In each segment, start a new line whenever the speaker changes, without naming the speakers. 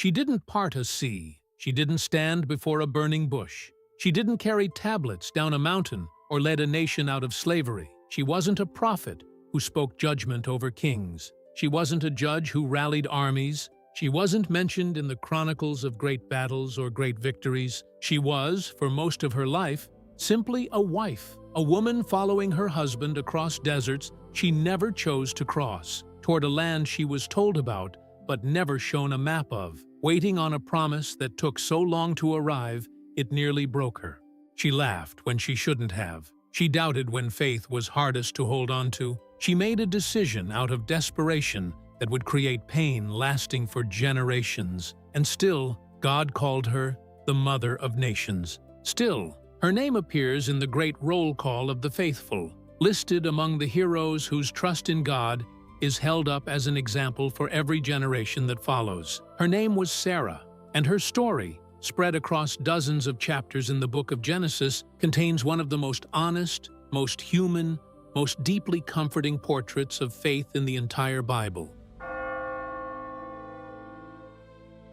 She didn't part a sea. She didn't stand before a burning bush. She didn't carry tablets down a mountain or led a nation out of slavery. She wasn't a prophet who spoke judgment over kings. She wasn't a judge who rallied armies. She wasn't mentioned in the chronicles of great battles or great victories. She was, for most of her life, simply a wife, a woman following her husband across deserts she never chose to cross, toward a land she was told about but never shown a map of, waiting on a promise that took so long to arrive it nearly broke her. She laughed when she shouldn't have. She doubted when faith was hardest to hold on to. She made a decision out of desperation that would create pain lasting for generations. And still, God called her the Mother of Nations. Still, her name appears in the great roll call of the faithful, listed among the heroes whose trust in God is held up as an example for every generation that follows. Her name was Sarah, and her story, spread across dozens of chapters in the book of Genesis, contains one of the most honest, most human, most deeply comforting portraits of faith in the entire Bible.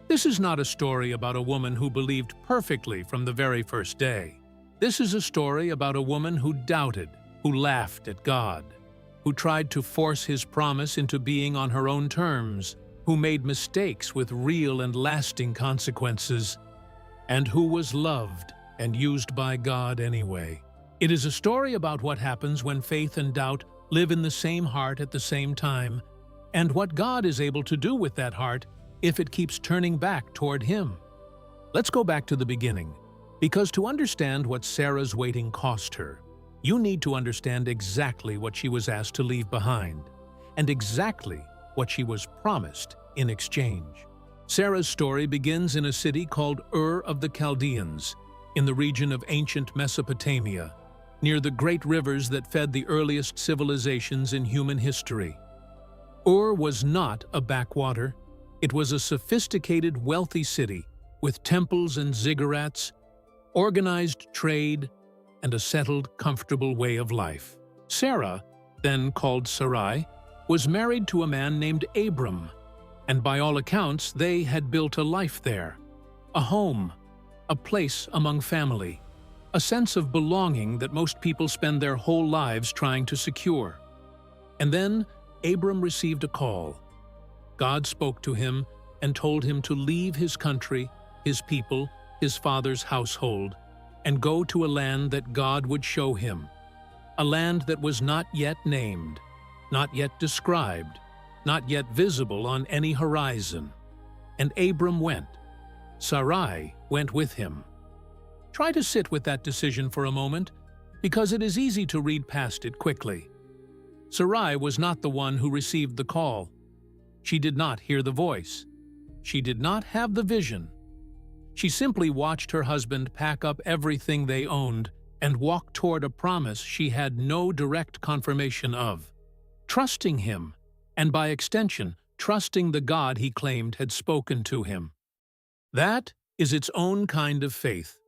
This is not a story about a woman who believed perfectly from the very first day. This is a story about a woman who doubted, who laughed at God, who tried to force His promise into being on her own terms, who made mistakes with real and lasting consequences, and who was loved and used by God anyway. It is a story about what happens when faith and doubt live in the same heart at the same time, and what God is able to do with that heart if it keeps turning back toward Him. Let's go back to the beginning, because to understand what Sarah's waiting cost her, you need to understand exactly what she was asked to leave behind, and exactly what she was promised in exchange. Sarah's story begins in a city called Ur of the Chaldeans, in the region of ancient Mesopotamia, near the great rivers that fed the earliest civilizations in human history. Ur was not a backwater. It was a sophisticated, wealthy city with temples and ziggurats, organized trade, and a settled, comfortable way of life. Sarah, then called Sarai, was married to a man named Abram, and by all accounts they had built a life there, a home, a place among family, a sense of belonging that most people spend their whole lives trying to secure. And then Abram received a call. God spoke to him and told him to leave his country, his people, his father's household, and go to a land that God would show him, a land that was not yet named, not yet described, not yet visible on any horizon. And Abram went. Sarai went with him. Try to sit with that decision for a moment, because it is easy to read past it quickly. Sarai was not the one who received the call. She did not hear the voice. She did not have the vision. She simply watched her husband pack up everything they owned and walk toward a promise she had no direct confirmation of, trusting him, and by extension, trusting the God he claimed had spoken to him. That is its own kind of faith.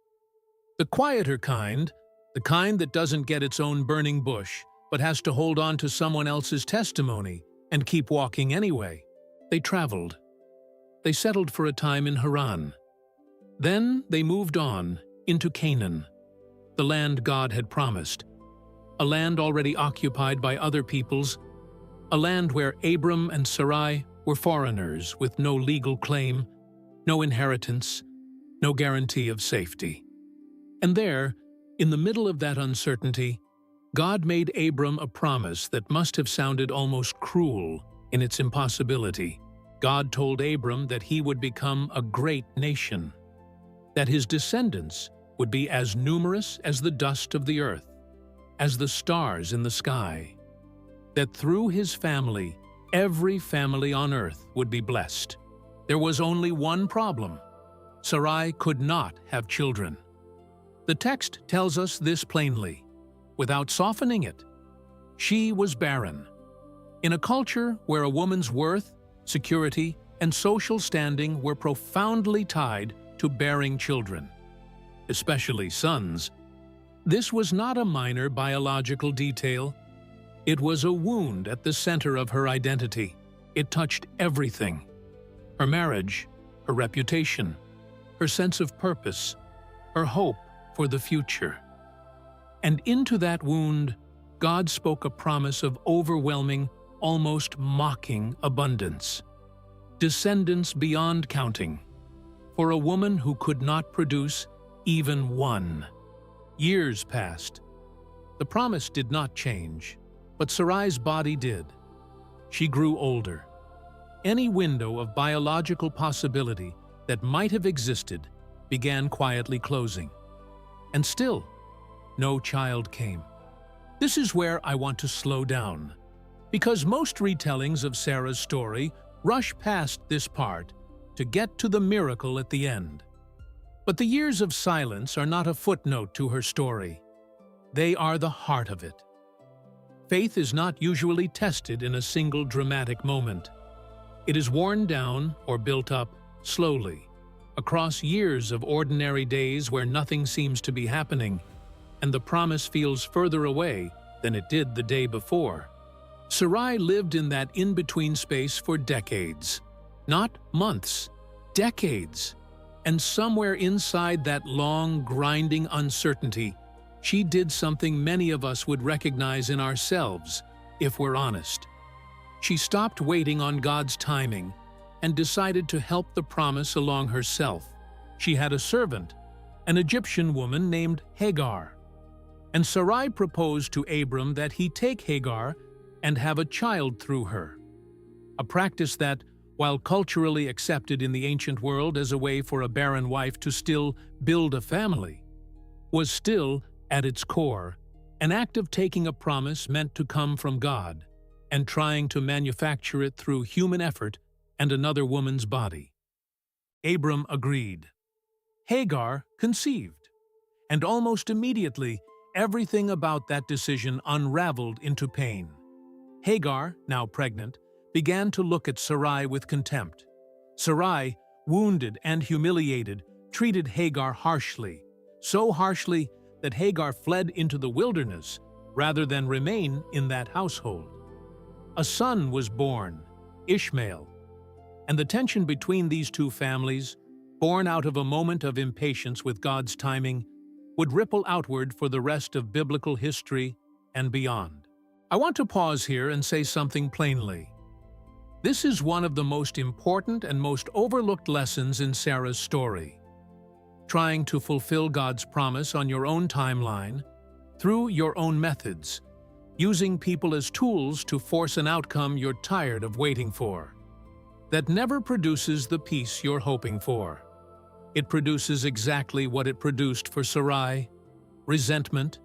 The quieter kind, the kind that doesn't get its own burning bush, but has to hold on to someone else's testimony and keep walking anyway. They traveled. They settled for a time in Haran. Then they moved on into Canaan, the land God had promised, a land already occupied by other peoples, a land where Abram and Sarai were foreigners with no legal claim, no inheritance, no guarantee of safety. And there, in the middle of that uncertainty, God made Abram a promise that must have sounded almost cruel in its impossibility. God told Abram that he would become a great nation, that his descendants would be as numerous as the dust of the earth, as the stars in the sky, that through his family, every family on earth would be blessed. There was only one problem. Sarai could not have children. The text tells us this plainly, without softening it. She was barren. In a culture where a woman's worth, security, and social standing were profoundly tied to bearing children, especially sons, this was not a minor biological detail. It was a wound at the center of her identity. It touched everything: her marriage, her reputation, her sense of purpose, her hope for the future. And into that wound, God spoke a promise of overwhelming, almost mocking abundance. Descendants beyond counting, for a woman who could not produce even one. Years passed. The promise did not change, but Sarai's body did. She grew older. Any window of biological possibility that might have existed began quietly closing. And still, no child came. This is where I want to slow down, because most retellings of Sarah's story rush past this part to get to the miracle at the end. But the years of silence are not a footnote to her story. They are the heart of it. Faith is not usually tested in a single dramatic moment. It is worn down or built up slowly, across years of ordinary days where nothing seems to be happening, and the promise feels further away than it did the day before. Sarai lived in that in-between space for decades. Not months, decades. And somewhere inside that long, grinding uncertainty, she did something many of us would recognize in ourselves, if we're honest. She stopped waiting on God's timing and decided to help the promise along herself. She had a servant, an Egyptian woman named Hagar. And Sarai proposed to Abram that he take Hagar and have a child through her. A practice that, while culturally accepted in the ancient world as a way for a barren wife to still build a family, was still, at its core, an act of taking a promise meant to come from God and trying to manufacture it through human effort and another woman's body. Abram agreed. Hagar conceived, and almost immediately, everything about that decision unraveled into pain. Hagar, now pregnant, began to look at Sarai with contempt. Sarai, wounded and humiliated, treated Hagar harshly, so harshly that Hagar fled into the wilderness rather than remain in that household. A son was born, Ishmael, and the tension between these two families, born out of a moment of impatience with God's timing, would ripple outward for the rest of biblical history and beyond. I want to pause here and say something plainly. This is one of the most important and most overlooked lessons in Sarah's story. Trying to fulfill God's promise on your own timeline, through your own methods, using people as tools to force an outcome you're tired of waiting for, that never produces the peace you're hoping for. It produces exactly what it produced for Sarai: resentment,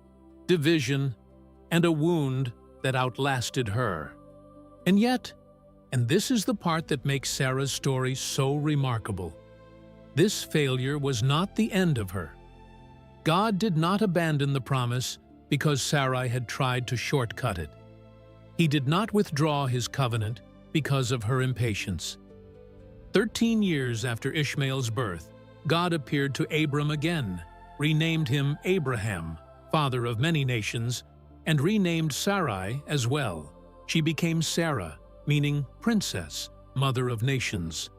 division, and a wound that outlasted her. And yet, and this is the part that makes Sarah's story so remarkable, this failure was not the end of her. God did not abandon the promise because Sarai had tried to shortcut it. He did not withdraw his covenant because of her impatience. 13 years after Ishmael's birth, God appeared to Abram again, renamed him Abraham, father of many nations, and renamed Sarai as well. She became Sarah, meaning princess, mother of nations.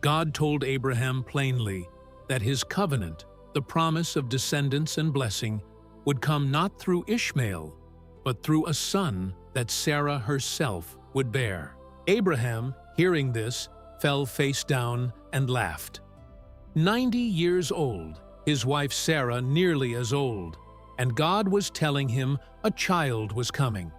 God told Abraham plainly that his covenant, the promise of descendants and blessing, would come not through Ishmael, but through a son that Sarah herself would bear. Abraham, hearing this, fell face down and laughed. 90 years old, his wife Sarah nearly as old, and God was telling him a child was coming.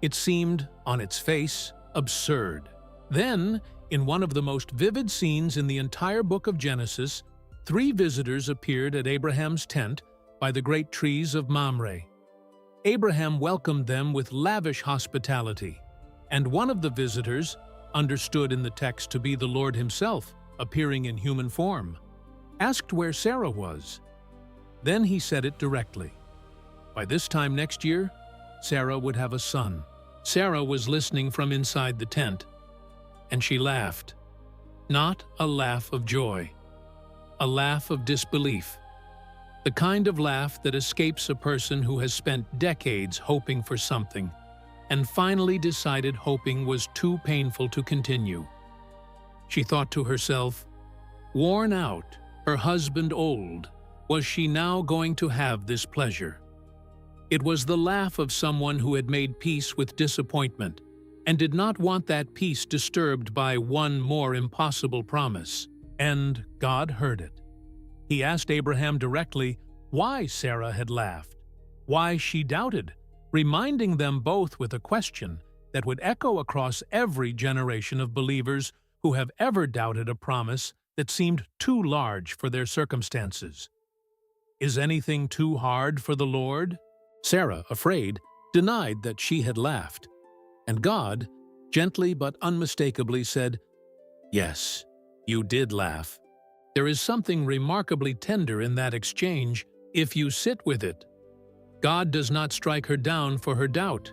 It seemed, on its face, absurd. Then, in one of the most vivid scenes in the entire book of Genesis, 3 visitors appeared at Abraham's tent by the great trees of Mamre. Abraham welcomed them with lavish hospitality, and one of the visitors, understood in the text to be the Lord himself, appearing in human form, asked where Sarah was. Then he said it directly. By this time next year, Sarah would have a son. Sarah was listening from inside the tent, and she laughed. Not a laugh of joy, a laugh of disbelief. The kind of laugh that escapes a person who has spent decades hoping for something and finally decided hoping was too painful to continue. She thought to herself, Worn out, her husband old, was she now going to have this pleasure? It was the laugh of someone who had made peace with disappointment and did not want that peace disturbed by one more impossible promise. And God heard it. He asked Abraham directly why Sarah had laughed, why she doubted, reminding them both with a question that would echo across every generation of believers who have ever doubted a promise that seemed too large for their circumstances. Is anything too hard for the Lord? Sarah, afraid, denied that she had laughed, and God, gently but unmistakably said, "Yes, you did laugh." There is something remarkably tender in that exchange if you sit with it. God does not strike her down for her doubt.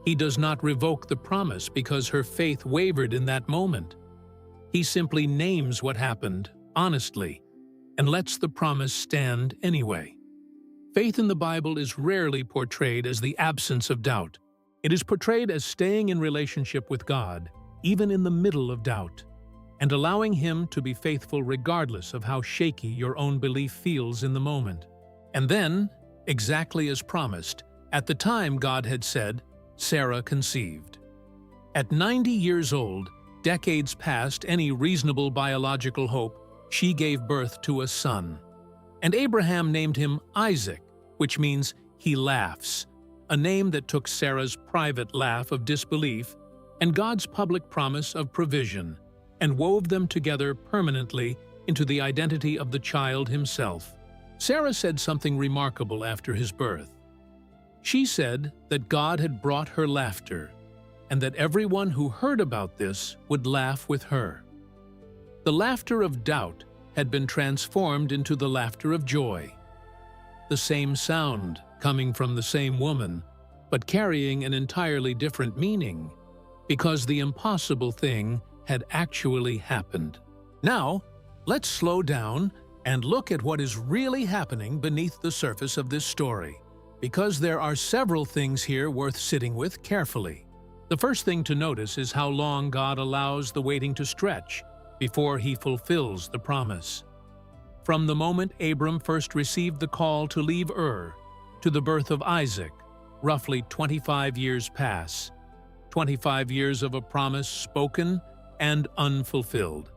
He does not revoke the promise because her faith wavered in that moment. He simply names what happened, honestly, and lets the promise stand anyway. Faith in the Bible is rarely portrayed as the absence of doubt. It is portrayed as staying in relationship with God, even in the middle of doubt, and allowing Him to be faithful regardless of how shaky your own belief feels in the moment. And then, exactly as promised, at the time God had said, Sarah conceived. At 90 years old, decades past any reasonable biological hope, she gave birth to a son. And Abraham named him Isaac, which means he laughs, a name that took Sarah's private laugh of disbelief and God's public promise of provision, and wove them together permanently into the identity of the child himself. Sarah said something remarkable after his birth. She said that God had brought her laughter, and that everyone who heard about this would laugh with her. The laughter of doubt had been transformed into the laughter of joy. The same sound coming from the same woman, but carrying an entirely different meaning, because the impossible thing had actually happened. Now, let's slow down and look at what is really happening beneath the surface of this story, because there are several things here worth sitting with carefully. The first thing to notice is how long God allows the waiting to stretch before He fulfills the promise. From the moment Abram first received the call to leave Ur to the birth of Isaac, roughly 25 years pass. 25 years of a promise spoken and unfulfilled.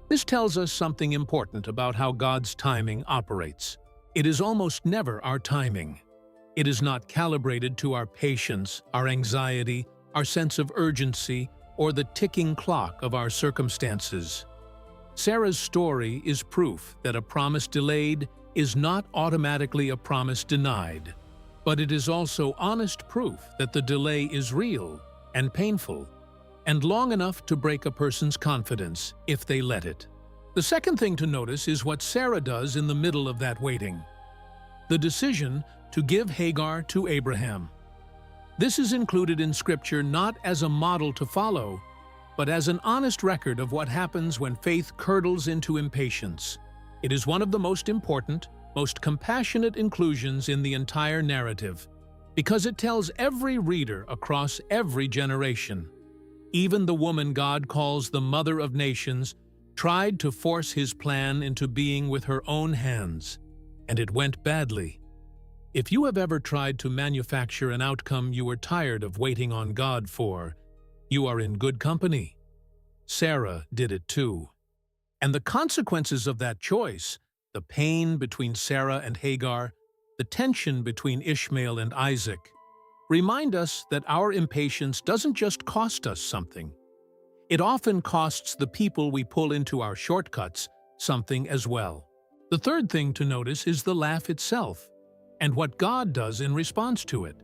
This tells us something important about how God's timing operates. It is almost never our timing. It is not calibrated to our patience, our anxiety, our sense of urgency, or the ticking clock of our circumstances. Sarah's story is proof that a promise delayed is not automatically a promise denied, but it is also honest proof that the delay is real and painful, and long enough to break a person's confidence if they let it. The second thing to notice is what Sarah does in the middle of that waiting: the decision to give Hagar to Abraham. This is included in Scripture not as a model to follow, but as an honest record of what happens when faith curdles into impatience. It is one of the most important, most compassionate inclusions in the entire narrative, because it tells every reader across every generation. Even the woman God calls the mother of nations tried to force His plan into being with her own hands, and it went badly. If you have ever tried to manufacture an outcome you were tired of waiting on God for, you are in good company. Sarah did it too. And the consequences of that choice, the pain between Sarah and Hagar, the tension between Ishmael and Isaac, remind us that our impatience doesn't just cost us something. It often costs the people we pull into our shortcuts something as well. The third thing to notice is the laugh itself, and what God does in response to it.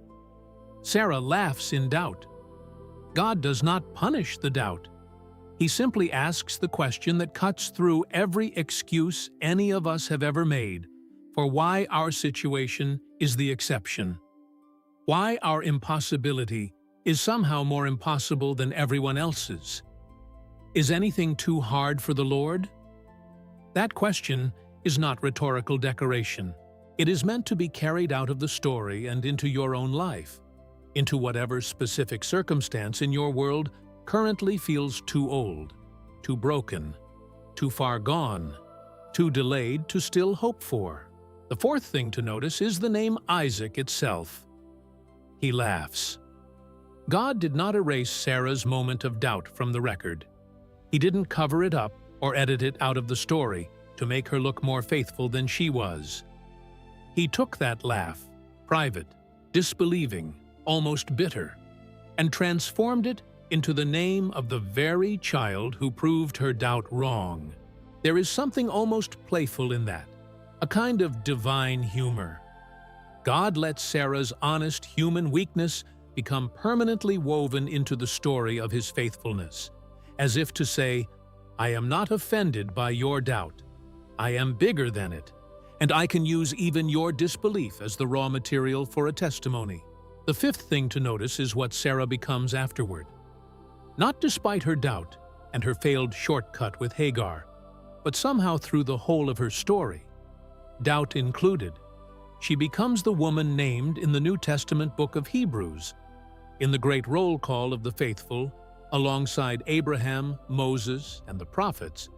Sarah laughs in doubt. God does not punish the doubt. He simply asks the question that cuts through every excuse any of us have ever made for why our situation is the exception, why our impossibility is somehow more impossible than everyone else's. Is anything too hard for the Lord? That question is not rhetorical decoration. It is meant to be carried out of the story and into your own life, into whatever specific circumstance in your world currently feels too old, too broken, too far gone, too delayed to still hope for. The fourth thing to notice is the name Isaac itself. He laughs. God did not erase Sarah's moment of doubt from the record. He didn't cover it up or edit it out of the story to make her look more faithful than she was. He took that laugh, private, disbelieving, almost bitter, and transformed it into the name of the very child who proved her doubt wrong. There is something almost playful in that, a kind of divine humor. God let Sarah's honest human weakness become permanently woven into the story of his faithfulness, as if to say, I am not offended by your doubt. I am bigger than it, and I can use even your disbelief as the raw material for a testimony. The fifth thing to notice is what Sarah becomes afterward. Not despite her doubt and her failed shortcut with Hagar, but somehow through the whole of her story, doubt included, she becomes the woman named in the New Testament book of Hebrews, in the great roll call of the faithful, alongside Abraham, Moses, and the prophets,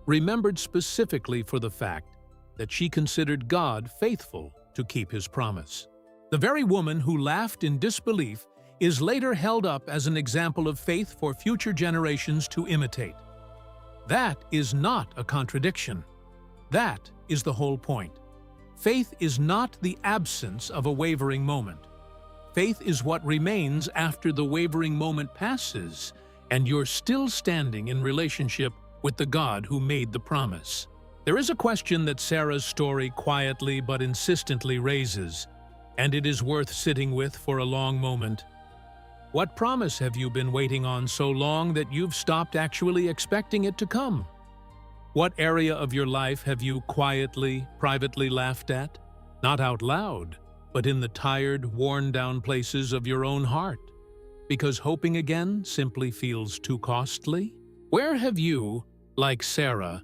remembered specifically for the fact that she considered God faithful to keep his promise. The very woman who laughed in disbelief is later held up as an example of faith for future generations to imitate. That is not a contradiction. That is the whole point. Faith is not the absence of a wavering moment. Faith is what remains after the wavering moment passes, and you're still standing in relationship with the God who made the promise. There is a question that Sarah's story quietly but insistently raises, and it is worth sitting with for a long moment. What promise have you been waiting on so long that you've stopped actually expecting it to come? What area of your life have you quietly, privately laughed at? Not out loud, but in the tired, worn-down places of your own heart, because hoping again simply feels too costly? Where have you, like Sarah,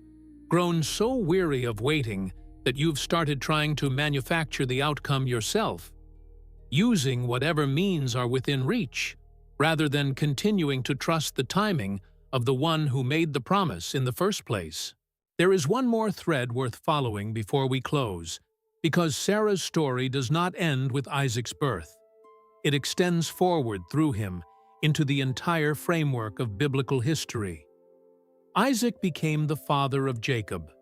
grown so weary of waiting that you've started trying to manufacture the outcome yourself, using whatever means are within reach, rather than continuing to trust the timing of the one who made the promise in the first place? There is one more thread worth following before we close, because Sarah's story does not end with Isaac's birth. It extends forward through him into the entire framework of biblical history. Isaac became the father of Jacob.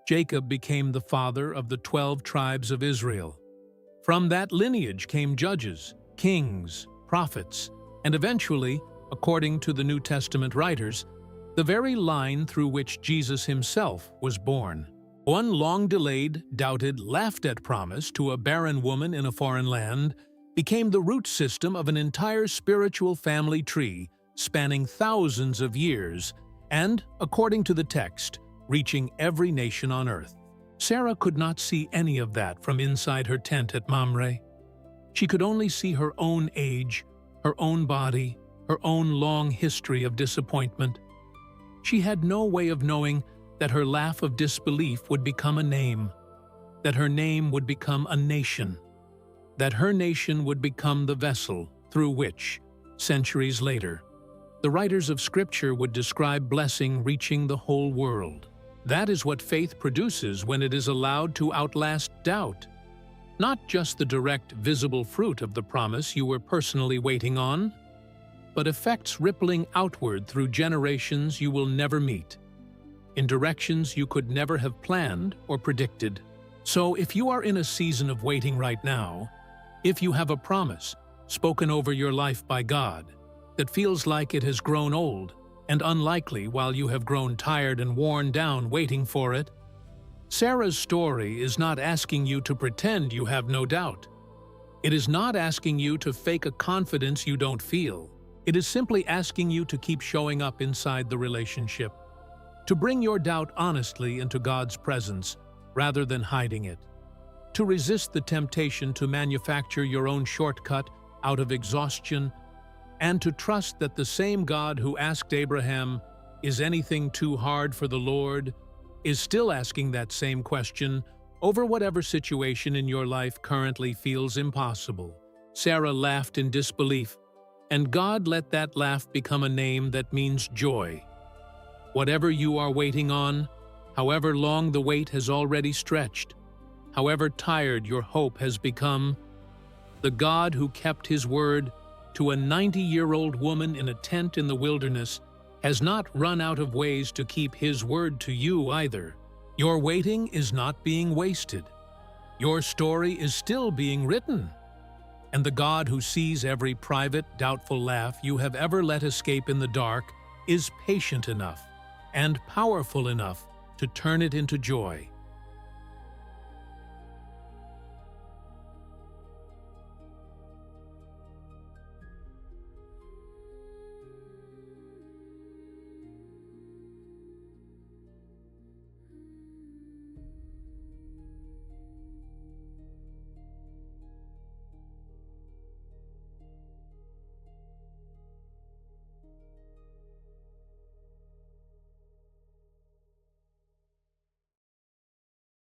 Jacob became the father of the 12 tribes of Israel. From that lineage came judges, kings, prophets, and eventually, according to the New Testament writers, the very line through which Jesus himself was born. One long-delayed, doubted, laughed-at promise to a barren woman in a foreign land became the root system of an entire spiritual family tree spanning thousands of years and, according to the text, reaching every nation on earth. Sarah could not see any of that from inside her tent at Mamre. She could only see her own age, her own body, her own long history of disappointment. She had no way of knowing that her laugh of disbelief would become a name, that her name would become a nation, that her nation would become the vessel through which, centuries later, the writers of Scripture would describe blessing reaching the whole world. That is what faith produces when it is allowed to outlast doubt. Not just the direct, visible fruit of the promise you were personally waiting on, but effects rippling outward through generations you will never meet, in directions you could never have planned or predicted. So if you are in a season of waiting right now, if you have a promise spoken over your life by God that feels like it has grown old and unlikely while you have grown tired and worn down waiting for it, Sarah's story is not asking you to pretend you have no doubt. It is not asking you to fake a confidence you don't feel. It is simply asking you to keep showing up inside the relationship, to bring your doubt honestly into God's presence rather than hiding it, to resist the temptation to manufacture your own shortcut out of exhaustion, and to trust that the same God who asked Abraham, "Is anything too hard for the Lord?" is still asking that same question over whatever situation in your life currently feels impossible. Sarah laughed in disbelief, and God let that laugh become a name that means joy. Whatever you are waiting on, However long the wait has already stretched, however tired your hope has become, the God who kept his word to a 90-year-old woman in a tent in the wilderness has not run out of ways to keep his word to you either. Your waiting is not being wasted. Your story is still being written. And the God who sees every private, doubtful laugh you have ever let escape in the dark is patient enough and powerful enough to turn it into joy.